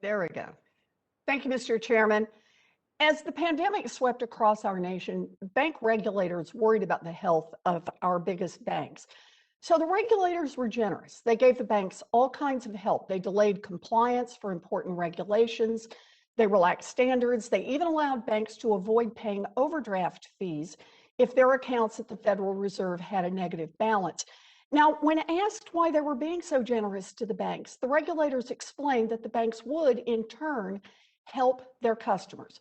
There we go. Thank you, Mr. Chairman. As the pandemic swept across our nation, bank regulators worried about the health of our biggest banks. So the regulators were generous. They gave the banks all kinds of help. They delayed compliance for important regulations. They relaxed standards. They even allowed banks to avoid paying overdraft fees if their accounts at the Federal Reserve had a negative balance. Now, when asked why they were being so generous to the banks, the regulators explained that the banks would, in turn, help their customers.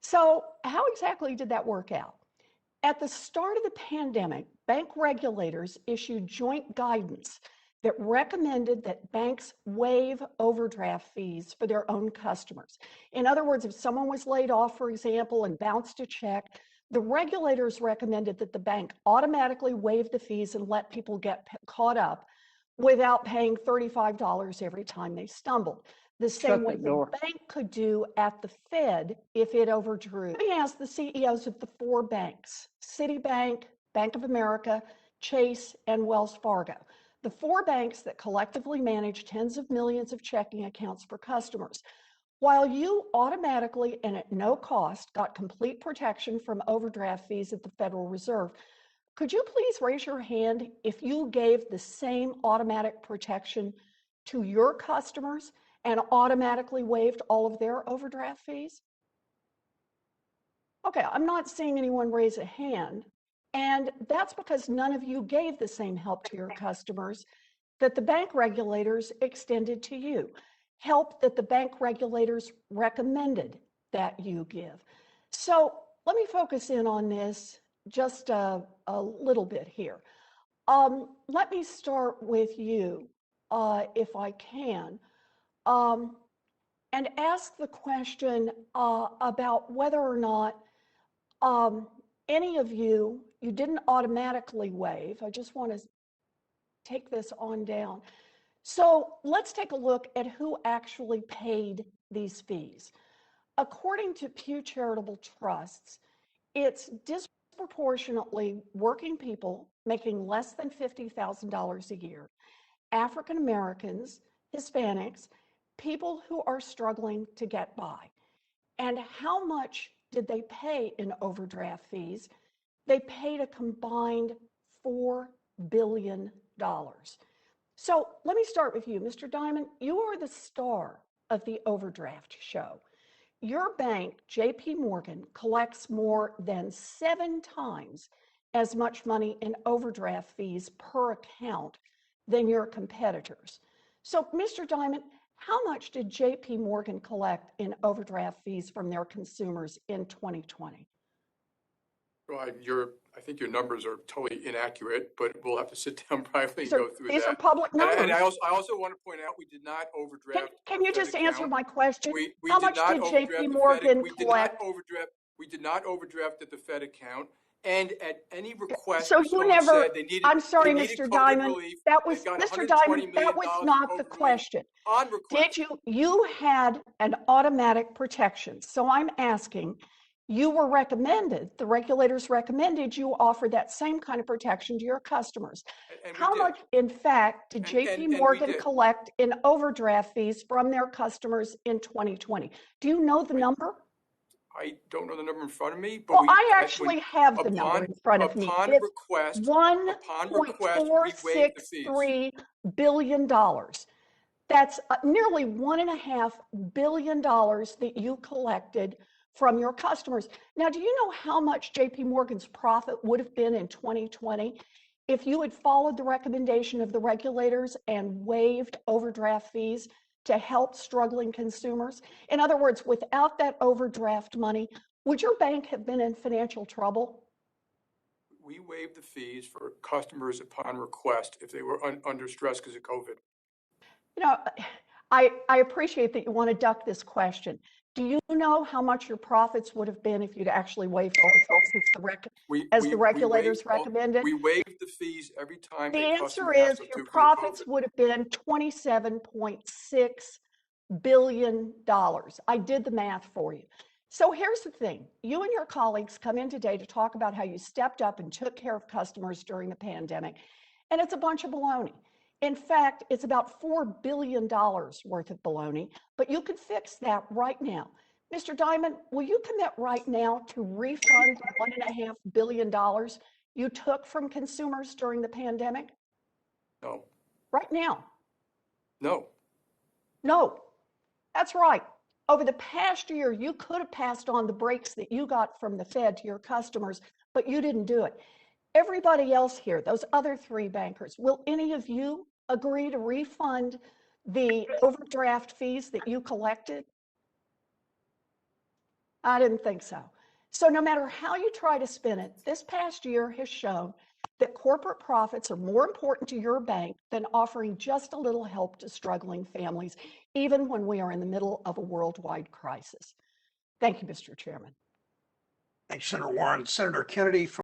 So how exactly did that work out? At the start of the pandemic, bank regulators issued joint guidance that recommended that banks waive overdraft fees for their own customers. In other words, if someone was laid off, for example, and bounced a check, the regulators recommended that the bank automatically waive the fees and let people get caught up without paying $35 every time they stumbled. The same way the bank could do at the Fed if it overdrew. Let me ask the CEOs of the four banks, Citibank, Bank of America, Chase, and Wells Fargo, the four banks that collectively manage tens of millions of checking accounts for customers. While you automatically and at no cost got complete protection from overdraft fees at the Federal Reserve, could you please raise your hand if you gave the same automatic protection to your customers and automatically waived all of their overdraft fees? Okay, I'm not seeing anyone raise a hand, and that's because none of you gave the same help to your customers that the bank regulators extended to you, help that the bank regulators recommended that you give. So let me focus in on this just a little bit here. Let me start with you, if I can, and ask the question about whether or not any of you didn't automatically waive. I just want to take this on down. So let's take a look at who actually paid these fees. According to Pew Charitable Trusts, it's disproportionately working people making less than $50,000 a year, African Americans, Hispanics, people who are struggling to get by. And how much did they pay in overdraft fees? They paid a combined $4 billion. So let me start with you, Mr. Dimon. You are the star of the overdraft show. Your bank, JPMorgan, collects more than 7 times as much money in overdraft fees per account than your competitors. So, Mr. Dimon, how much did JPMorgan collect in overdraft fees from their consumers in 2020? Well, I think your numbers are totally inaccurate, but we'll have to sit down privately and So go through these that. are public numbers. And I also want to point out we did not overdraft. Can you just answer my question? We How did much not did overdraft JPMorgan collect? We did not overdraft at the Fed account. And at any request, So you never, said they needed, I'm sorry, they needed Mr. COVID Dimon, relief. that was, Mr. Dimon, that was not the question. On request. You had an automatic protection. So I'm asking, you were recommended, the regulators recommended you offer that same kind of protection to your customers. And how much, in fact, did JPMorgan collect in overdraft fees from their customers in 2020? Do you know the number? I don't know the number in front of me, but well, I actually have the number in front of me. It's $1.463 billion. That's nearly $1.5 billion that you collected from your customers. Now, do you know how much JPMorgan's profit would have been in 2020 if you had followed the recommendation of the regulators and waived overdraft fees to help struggling consumers? In other words, without that overdraft money, would your bank have been in financial trouble? We waived the fees for customers upon request if they were under stress because of COVID. You know, I appreciate that you want to duck this question. Do you know how much your profits would have been if you'd actually waived all the fees as the regulators recommended? We waived the fees every time. The answer is your profits would have been $27.6 billion. I did the math for you. So here's the thing. You and your colleagues come in today to talk about how you stepped up and took care of customers during the pandemic, and it's a bunch of baloney. In fact, it's about $4 billion worth of baloney, but you could fix that right now. Mr. Dimon, will you commit right now to refund the $1.5 billion you took from consumers during the pandemic? No, Right now. no. No, that's right. Over the past year, you could have passed on the breaks that you got from the Fed to your customers, but you didn't do it. Everybody else here, those other three bankers, will any of you agree to refund the overdraft fees that you collected? I didn't think so. So no matter how you try to spin it, this past year has shown that corporate profits are more important to your bank than offering just a little help to struggling families, even when we are in the middle of a worldwide crisis. Thank you, Mr. Chairman. Thank you, Senator Warren. Senator Kennedy from